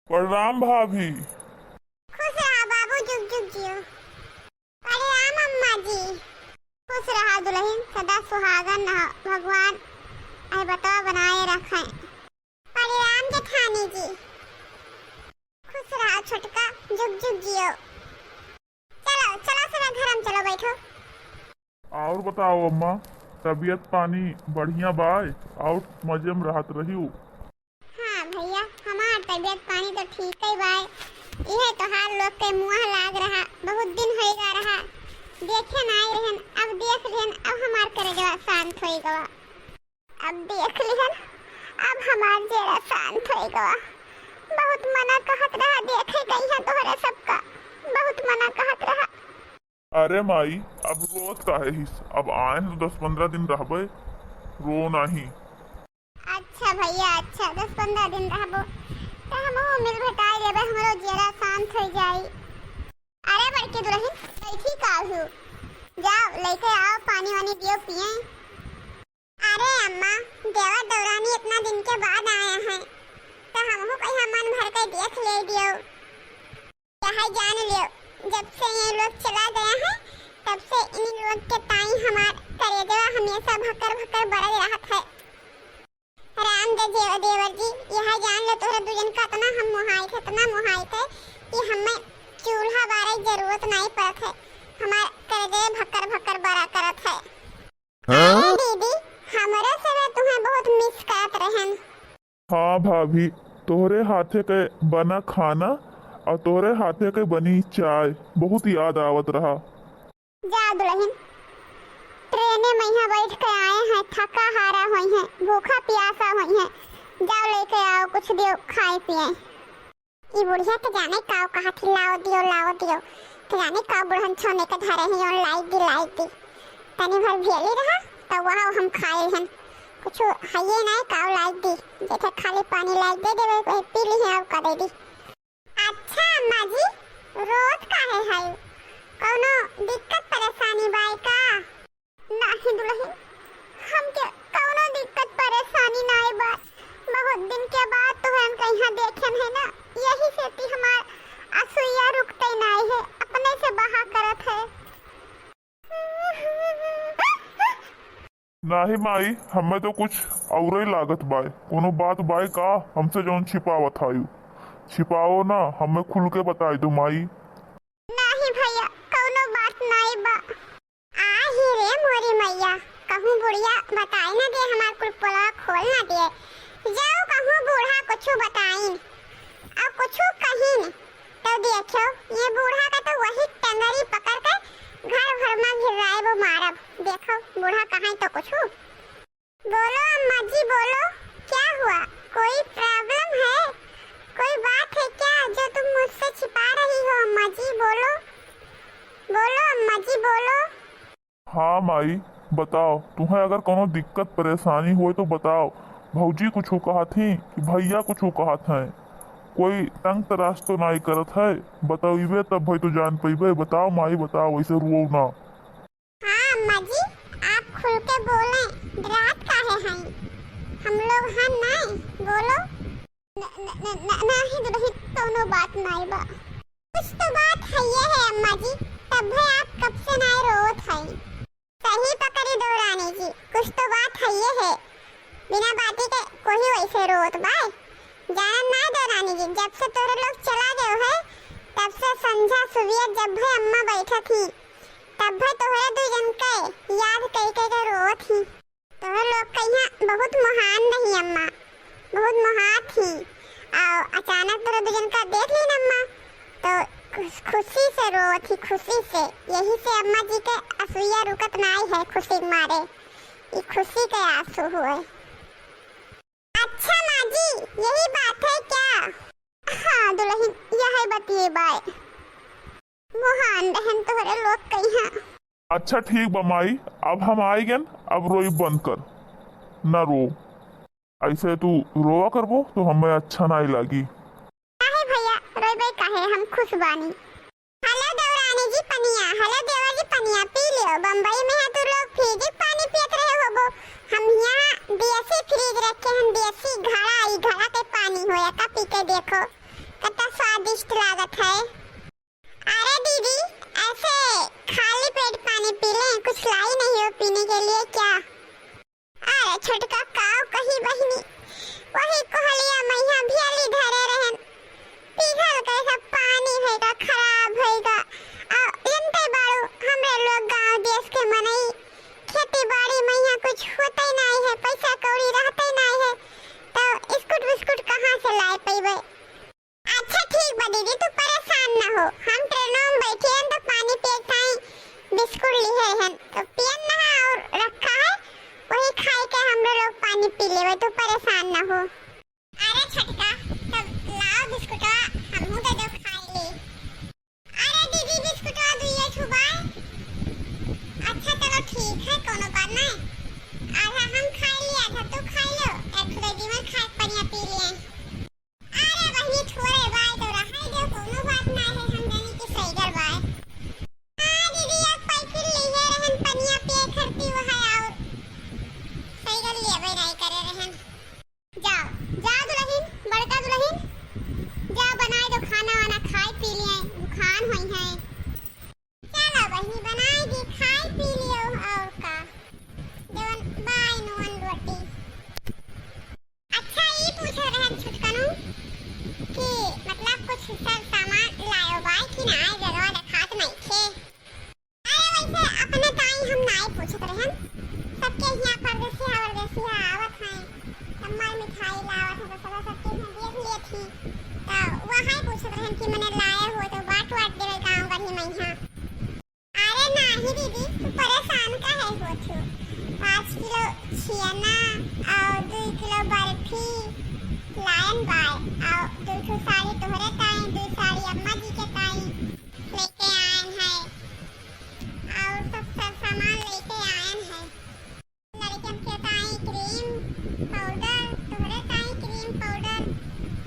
प्रणाम भाभी। खुश रहा बाबू, जुग जुग जियो। प्रणाम अम्मा जी। खुश रहा दुल्हन, सदा सुहागन रहो, भगवान आई बताओ बनाए रखें। प्रणाम जेठानी जी। खुश रहा छोटका, जुग जुग जियो। चलो चलो सरा घर में चलो बैठो। और बताओ अम्मा, तबीयत पानी बढ़िया बाय और मजे में रहत रही। हाँ भैया, हमार तबियत पानी तो ठीक ही बाय। यह तो हाल लोग के मुँह लाग रहा, बहुत दिन होएगा रहा देखे नहीं रहन, अब देख लेन, अब हमार करे जवा शांत होई गवा। अब देख लेन, अब हमार जेरा शांत होई गवा। बहुत मना कहत रहा देखे गई है तोहरे सबका, बहुत मना कहत रहा। अरे माई, अब रोत काहे हिस, अब आए हैं तो 10-15 दिन रहबे, रो नहीं। अच्छा भैया अच्छा, 10-15 दिन रहबो तो हमहू मिल भेटाई लेबे, हमरो जेरा शांत हो जाई। अरे बड़की दुल्हन कैसी काहू, जाओ लेके आओ पानी वानी दियो पिए। अरे अम्मा, देवर दौरानी इतना दिन के बाद आए हैं तो हमहू कहीं मन भर के देख ले दियो। यही जान लियो, जब से ये लोग चला गया है तब से इन लोग के ताई हमार करेजवा हमेशा भकर भकर बरज रहत है। राम दे देवर जी, यह जान लो तोहरा दुजन का इतना हम मोहाई थे, इतना मोहाई थे कि हमें चूल्हा बारे जरूरत नहीं पड़त है, हमार करेजे भकर भकर बरा करत है। अरे दीदी, हमरे से वे तुम्हें बहुत मिस करत रहन। हाँ भाभी, तोहरे हाथे के बना खाना और तोहरे हाथे के बनी चाय बहुत याद आवत रहा। जा दुल्हन, ट्रेने में यहाँ बैठ के आए हैं, थका हारा हुई हैं, भूखा प्यासा हुई हैं, जाओ लेके आओ कुछ दियो खाए पिए। ये बुढ़िया तो जाने काव कहा थी लाओ दियो, तो जाने काव बुढ़न छोने के धरे ही और लाई दी तनी भर भेली रहा तो वहाँ हम खाए हैं, कुछ है नहीं काव लाई दी, जैसे खाली पानी लाई दे देवे पी ली है और कर दी। अच्छा अम्मा जी, रोज काहे है, कौनो दिक्कत परेशानी बाई का? नहीं दुल्हन, हमके कौनो दिक्कत परेशानी नहीं बा, बहुत दिन के बाद तो हम कहीं देखे है ना, यही से ती हमार असुइया रुकते नहीं है, अपने से बहा करत है। नहीं माई, हमें तो कुछ और ही लागत बाय, कोनो बात बाय का हमसे जौन छिपावत आयु, छिपाओ ना, हमें खुल के बताई दो माई। नहीं भैया, कौनो बात नहीं बा। आ ही रे मोरी मैया, कहूँ बुढ़िया बताई ना दे, हमार कुल पोला खोल ना दे, जाओ कहूँ बूढ़ा कुछ बताई और कुछ कहीं तो देखो ये बूढ़ा का तो वही टंगरी पकड़ के घर भर में घिराए वो मारब। देखो बूढ़ा कहाँ तो कुछ बोलो अम्मा जी, बोलो क्या हुआ, कोई प्रॉब्लम है, कोई बात है क्या जो तुम मुझसे छिपा रही हो? अम्मा जी बोलो, बोलो अम्मा जी बोलो। हाँ माई बताओ, तुम्हें अगर कोनो दिक्कत परेशानी हो तो बताओ। भौजी कुछ कहा थी कि भैया कुछ कहा था, कोई तंग तराश तो नहीं करत है, बताइबे तब भाई तो जान पैबे। बताओ माई बताओ, वैसे रो ना। हाँ अम्मा जी, आप खुल के बोले, रात काहे हैं, हम लोग हैं नहीं, बोलो। नहीं दुल्हन, कोनो बात नहीं बा, कुछ तो बात है ये है अम्मा जी, तब भी आप कब से नहीं रोत हैं। सही पकड़ी दो रानी जी, कुछ तो बात है ये है, बिना बाती के कोई वैसे रोत बाय जान ना दो रानी जी। जब से तोरे लोग चला गए है तब से संझा सुविया जब भी अम्मा बैठा थी तब भी तोहरे दुजन के याद कई के रोत थी। तोहरे लोग कहीं बहुत महान नहीं अम्मा, बहुत महान थी, और अचानक तोरे दुजन का देख ली ना अम्मा तो खुशी से रो थी, खुशी से, यही से अम्मा जी के असुइया रुकत नहीं है, खुशी मारे ये खुशी के आंसू हुए। अच्छा माँ जी, यही बात है क्या? हाँ दुल्हन, यही बतिए बाय, महान बहन तोहरे लोग कहीं। अच्छा ठीक बा माई, अब हम आएगन, अब रोई बंद कर, ना रो, ऐसे तू रोवा करबो तो हमें अच्छा नहीं लगी। नहीं भैया, रोइबे काहे, हम खुश बानी। हेलो देवरानी जी पनिया, हेलो देवर जी पनिया पी लियो, बम्बई में है तो लोग फ्रिज पानी पियत रहे होबो, हम यहाँ देसी फ्रिज रखे हैं, देसी घड़ा, ई घड़ा के पानी होया का पी के देखो स्वादिष्ट लागत है। अरे दीदी, ऐसे खाली पेट पानी पी लें, कुछ लाई नहीं हो पीने के लिए क्या? अरे छोटका काव कही बहिनी, वही कोहलिया मैया भियाली धरे रहन, पिघल कैसा पानी होगा, खराब होगा। जनते बाड़ू हमरे लोग गांव देश के मनई, खेती बाड़ी में यहाँ कुछ होता ही नहीं है, पैसा कौड़ी रहता ही नहीं है, तो स्कूट बिस्कुट कहाँ से लाए पैबे? अच्छा ठीक बा दीदी, तू परेशान ना हो, हम ट्रेनों में बैठे हैं तो पानी पिए खाए बिस्कुट लिए हैं, तो पियन ना और रखा है, वही खाए के हम लोग पानी पी लेवे, तो परेशान ना हो। अरे छटका, तब लाओ बिस्कुटवा, हमहू तो जो खाई ली। अरे दीदी बिस्कुटवा दुइये छुबाए। अच्छा चलो ठीक है, कोनो बात नहीं, आधा हम खाई लिए, आधा तू खाई लो, एक खुदेदी में खाए पनिया पी लिए। अरे वही छोरे बाय तो रहा जो, कोनो बात नहीं है, हम जानी कि सही कर बाय। हाँ दीदी, एक पैकेट लिए रहन पनिया पिए खरती वो है, और सही कर लिए भाई नहीं करे रहन। जाओ जाओ दुल्हन, बड़का दुल्हन, जाओ बनाए दो खाना वाना, खाए पी लिए, बुखार हुई है। चलो बहनी बनाई दी, खाए पी लियो, और का जवन बाय नोन रोटी। अच्छा ये पूछ रहन छुटकनु कि मतलब कुछ सब सामान लायो बाय कि ना, जगह रखात नहीं थे। अरे वैसे अपने ताई हम नहीं पूछत रहन, सबके यहाँ परदेसी आवत हैं, कम्मल मिठाई लावत है, तो सबके यहाँ देख लिए थी, तो वहाँ पूछत रहन कि मैंने लाए हो तो बाट देवे गाँव गढ़ी में यहाँ। अरे नहीं दीदी, तू परेशान काहे हो छू? 5 किलो छियना और 2 किलो बर्फी लायन बाय, और 2 साड़ी तोहरे ताई, 2 साड़ी अम्मा जी के ताई लेके आयन है, और सब सामान लेके आयन है। लड़कन के ताई क्रीम पाउडर, तोहरे ताई क्रीम पाउडर,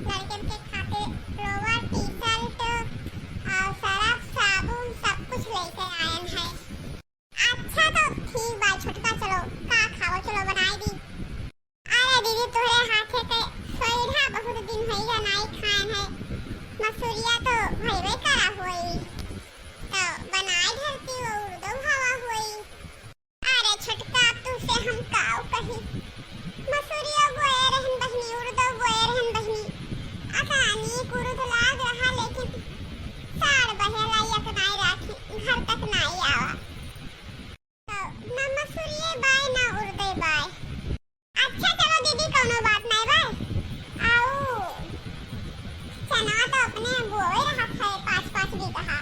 लड़कन के खातिर लोवर टी शर्ट और सरफ साबुन सब कुछ लेके आयन है। अच्छा तो ठीक बा छोटका, चलो का खाओ, चलो बनाई दी। अरे दीदी तोहरे हाथे के सोइढ़ा बहुत दिन होइगा नहीं खाएन है, मसूरिया तो भइबे करा होई, तो बनाई धरती वो उर्दू हवा होई। अरे छोटका तुसे हम काव कही, मसूरिया बोए रहन बहनी, उर्दू बोए रहन बहनी, आसानी कुरुद लाग रहा, लेकिन साड़ बहेला यक नहीं राखी, घर तक नहीं आवा, तो ना मसूरिये बाय ना उर्दे बाय। अच्छा चलो दीदी कोनो बात नहीं बाय, आओ चना तो अपने बोए रहा है 5-5 बीघा,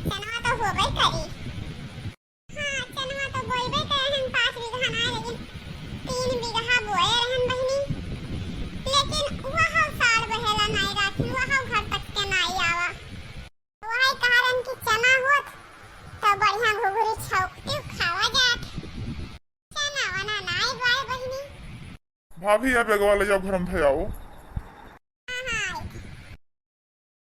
चना तो होबे करी। हाँ चना तो बोएबे करे हम 5 बीघा ना, लेकिन 3 बीघा बोए रहन बहनी, लेकिन वहाँ साड़ बहेला नहीं राखी, वहाँ घर तक के नहीं आवा, वही कारण कि चना होत तो बढ़िया घुघुरी छौकती खावा जात, चना वना नहीं बाय बहनी। भाभी आप एगवा ले जाओ घर में भेजाओ।